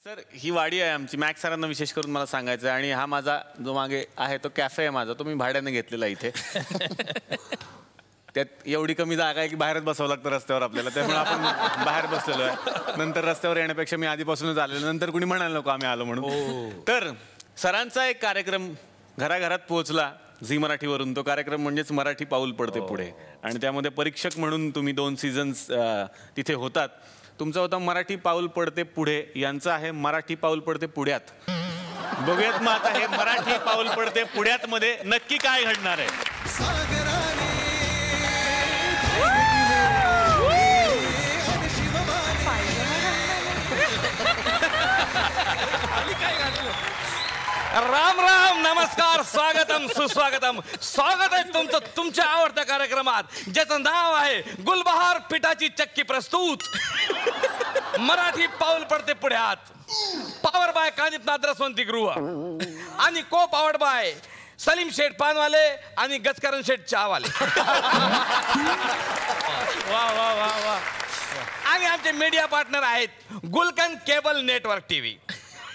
Sir ही वाडी आहे आमची. मॅक्स सरांना विशेष करून मला सांगायचं आहे. आणि हा माझा जो मागे आहे तो कॅफे आहे माझा, तो मी भाड्याने घेतलेला इथे. त्यात एवढी कमी जागा आहे की बाहेरच बसावं लागतं रस्त्यावर आपल्याला, त्यामुळे आपण बाहेर बसलेलो आहे. नंतर रस्त्यावर येण्यापेक्षा मी आधीपासूनच आलेलो, नंतर कुणी म्हणायला नको आम्ही आलो म्हणून. तर सरांचा एक कार्यक्रम घराघरात पोहोचला झी मराठीवरून. तो कार्यक्रम म्हणजेच मराठी पाऊल पडते पुढे, आणि त्यामध्ये परीक्षक म्हणून तुम्ही 2 सीझन्स तिथे होतात. तुमचा होता मराठी पाऊल पडते पुढे, यांचा आहे मराठी पाऊल पडते पुढ्यात. बघूयात मग आता हे मराठी पाऊल पडते पुढ्यात मध्ये नक्की काय घडणार आहे. राम राम नमस्कार, स्वागतम सुस्वागतम. स्वागत आहे तुमचं तुमच्या आवडत्या कार्यक्रमात, ज्याचं नाव आहे गुलबहार पिठाची चक्की प्रस्तुत मराठी पाऊल पडते पुढ्यात. पॉवर बाय कानिपनाथ रसवंती गृह आणि को पॉवर्ड बाय सलीम शेठ पानवाले आणि गजकरण शेठ चहावाले. वा वा वा वा. आणि आमचे मीडिया पार्टनर आहेत गुलकंद केबल नेटवर्क टीव्ही.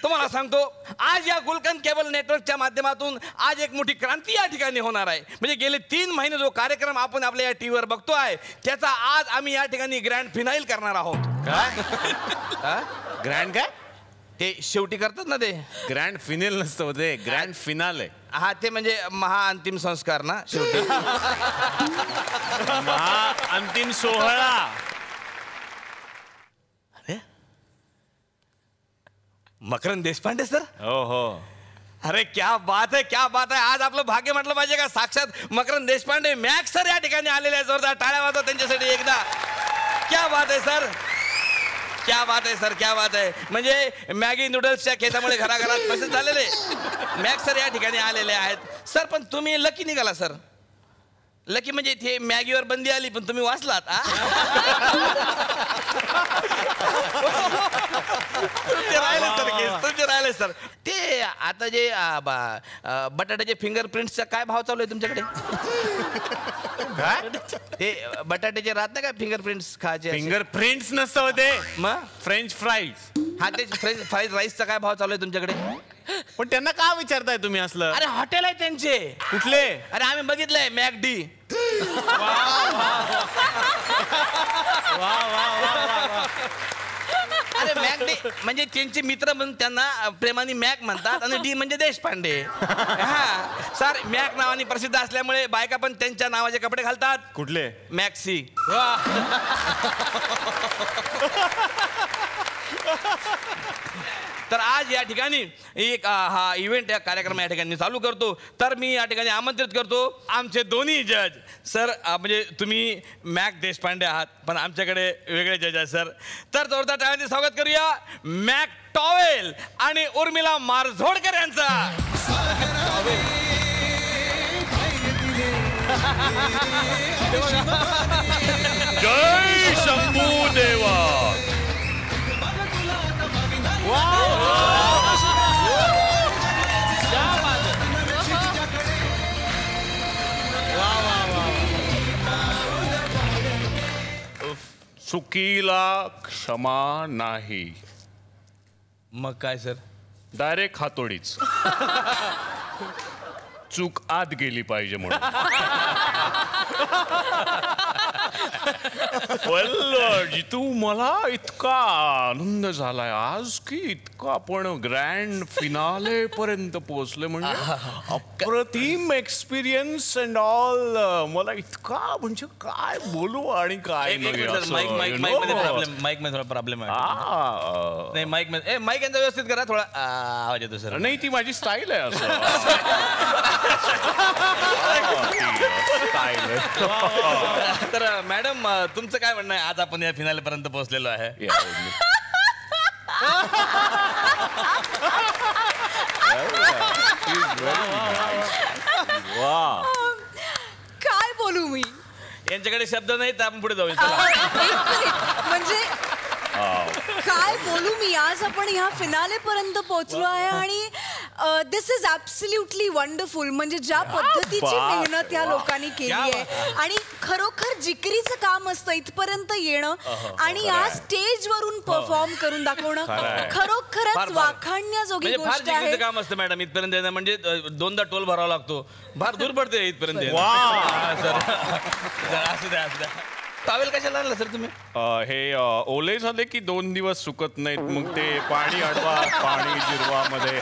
तुम्हाला सांगतो, आज या गुलकंद केबल नेटवर्कच्या माध्यमातून आज एक मोठी क्रांती या ठिकाणी होणार आहे. म्हणजे गेले 3 महिने जो कार्यक्रम आपण आपल्या या टीव्हीवर बघतोय, त्याचा आज आम्ही या ठिकाणी ग्रँड फिनाईल करणार आहोत. काय ग्रँड? काय ते शेवटी करतात ना, ते ग्रँड फिनेल नसतं ते ग्रँड फिनाले. हा, ते म्हणजे महाअंतिम संस्कार ना शेवटी. अंतिम सोहळा. मकरंद देशपांडे सर. हो हो. अरे क्या बात है, क्या बात है. आज आपलं भाग्य म्हटलं पाहिजे का, साक्षात मकरंद देशपांडे मॅक्स सर या ठिकाणी आलेले आहेत. जोरदार टाळ्या वाजवा त्यांच्यासाठी एकदा. क्या बात आहे सर, क्या बात आहे सर, क्या बात आहे. म्हणजे मॅगी नूडल्सच्या खेतामुळे घराघरात प्रसिद्ध झालेले मॅक्स सर या ठिकाणी आलेले आहेत. सर पण तुम्ही लकी निघाला सर. लकी म्हणजे इथे मॅगीवर बंदी आली पण तुम्ही वाचलात. तुमचे राहिले सर. ते आता जे बटाट्याचे फिंगरप्रिंट्सचा काय भाव चालू आहे तुमच्याकडे? काय ते बटाट्याचे राहत नाही का फिंगरप्रिंट्स खायचे? फिंगरप्रिंट्स नसतं ते, मग फ्रेंच फ्राईज. हा, ते फ्राईड राईसचा काय भाव चालू आहे तुमच्याकडे? पण त्यांना का विचारताय तुम्ही असलं? अरे हॉटेल आहे त्यांचे. कुठले? अरे आम्ही बघितलंय मॅकडी. अरे मॅक डी म्हणजे त्यांचे मित्र म्हणून त्यांना प्रेमाने मॅक म्हणतात, आणि डी म्हणजे देशपांडे. हा सर, मॅक नावाने प्रसिद्ध असल्यामुळे बायका पण त्यांच्या नावाचे कपडे घालतात. कुठले? मॅक्सी. तर आज या ठिकाणी एक हा इव्हेंट या कार्यक्रम या ठिकाणी चालू करतो. तर मी या ठिकाणी आमंत्रित करतो आमचे दोन्ही जज. सर म्हणजे तुम्ही मॅक देशपांडे आहात, पण आमच्याकडे वेगळे जज आहेत सर. तर जोरदार टाळ्यांनी स्वागत करूया मॅक टॉवेल आणि उर्मिला मारझोडकर यांचा. जय शंभू देवा. चुकीला क्षमा नाही. मग काय सर? डायरेक्ट हातोडीच. चूक आत गेली पाहिजे म्हणून. जितू मला इतका आनंद झालाय आज की इतका आपण ग्रँड फिनाले पर्यंत पोहोचले, म्हणजे अप्रतिम एक्सपिरियन्स अँड ऑल. मला इतका म्हणजे काय बोलू आणि काय माईक मध्ये प्रॉब्लेम आहे. नाही माईक मध्ये माईक यांचा व्यवस्थित करा, थोडा आवाज येतो सर. नाही ती माझी स्टाईल आहे असं. तर मॅडम तुमचं काय म्हणणं आहे? आज आपण या फिनाले पर्यंत पोहोचलेलो आहे. काय बोलू मी? यांच्याकडे शब्द नाही, तर आपण पुढे जाऊ. म्हणजे काय बोलू मी? आज आपण ह्या फिनाले पर्यंत पोहोचलो आहे आणि दिस इज ॲब्सोल्युटली वंडरफुल. म्हणजे ज्या पद्धतीची मेहनत या लोकांनी केली आहे, आणि खरोखर जिकरीचं काम असतं इथपर्यंत येणं आणि या स्टेज वरून परफॉर्म करून दाखवणं खरोखरच वाखाणण्याजोगी म्हणजे फार गोष्ट जिकिरीचं आहे. काम असतं मॅडम इथपर्यंत येणं, म्हणजे 2दा टोल भरावा लागतो, फार दूर पडते इथपर्यंत येणं. सर असू द्या असू द्या. टॉवेल कशाला आणला सर तुम्ही? हे ओले झाले की 2 दिवस सुकत नाहीत, मग ते पाणी अडवा पाणी जिरवा मध्ये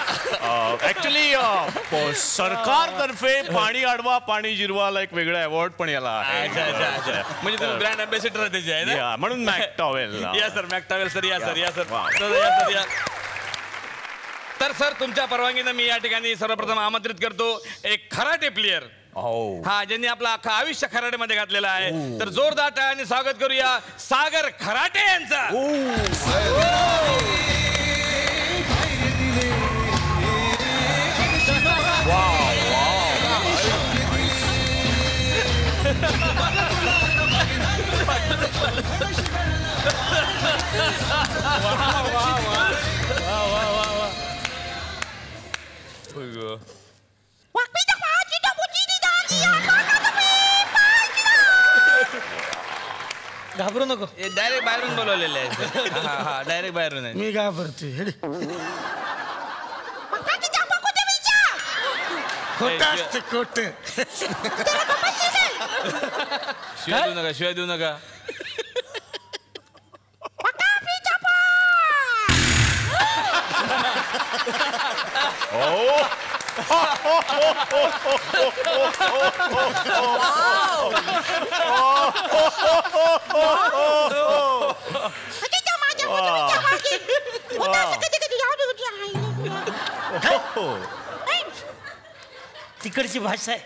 ऍक्च्युली सरकारतर्फे पाणी अडवा पाणी जिरवाला एक वेगळा अवॉर्ड पण याला आहे. अच्छा अच्छा अच्छा. म्हणजे तुम्ही ब्रँड अँबॅसिडर त्याचे आहे ना? या, म्हणून मॅक टॉवेल. या सर मॅक टॉवेल सर, या सर या सर वा. या सर या. तर सर तुमच्या परवानगीनं मी या ठिकाणी सर्वप्रथम आमंत्रित करतो एक खराटे प्लेयर, हा ज्यांनी आपलं अख्खं आयुष्य खराटे मध्ये घातलेलं आहे. तर जोरदार टाळ्यांनी स्वागत करूया सागर खराटे यांचं. घाबरू नको. डायरेक्ट बाहेरून बोलवलेले आहे. हा डायरेक्ट बाहेरून आहे. मी घाबरते. खोटं असते खोटं. शिवाय देऊ नका, शिवाय देऊ नका. तिकडची भाषा आहे.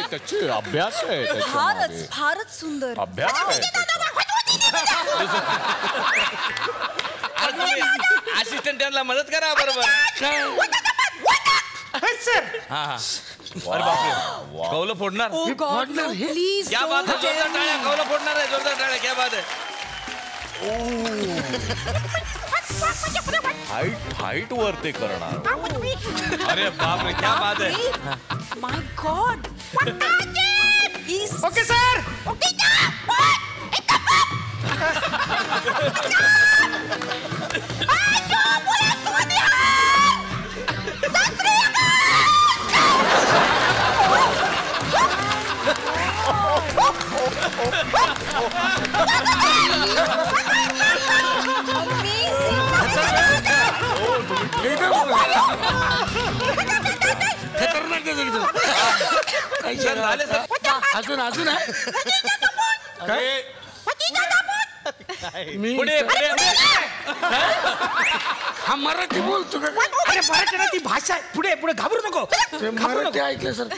त्याची अभ्यास आहे फारच फारच सुंदर. अभ्यास आहे. असिस्टंट त्यांना मदत करा बरोबर. हा हा. अरे बापरे, कौलं फोडणार. प्लीज क्या बात आहे, जोरदार टाळ्या. कौलं फोडणार आहे, जोरदार टाळ्या. क्या बात आहे. हाईट वर ते करणार. अरे बापरे, क्या बात आहे. माय गॉड. Okay sir. खतरनाक झाले सर. अजून अजून आहे काय? मी पुढे पुढे. हा मराठी बोलतो का? अरे मराठी ना ती भाषा आहे. पुढे पुढे घाबरू नको. ते मराठी ऐकल्यासारखं.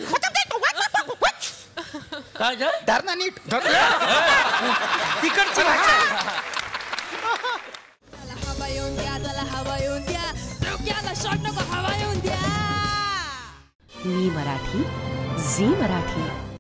काय काय? धरणा नीट. तिकडची भाषा आहे. हवा येऊन द्या, त्याला हवा येऊन द्या, डोक्याला शॉट नको, हवा येऊन द्या. मी मराठी, झी मराठी.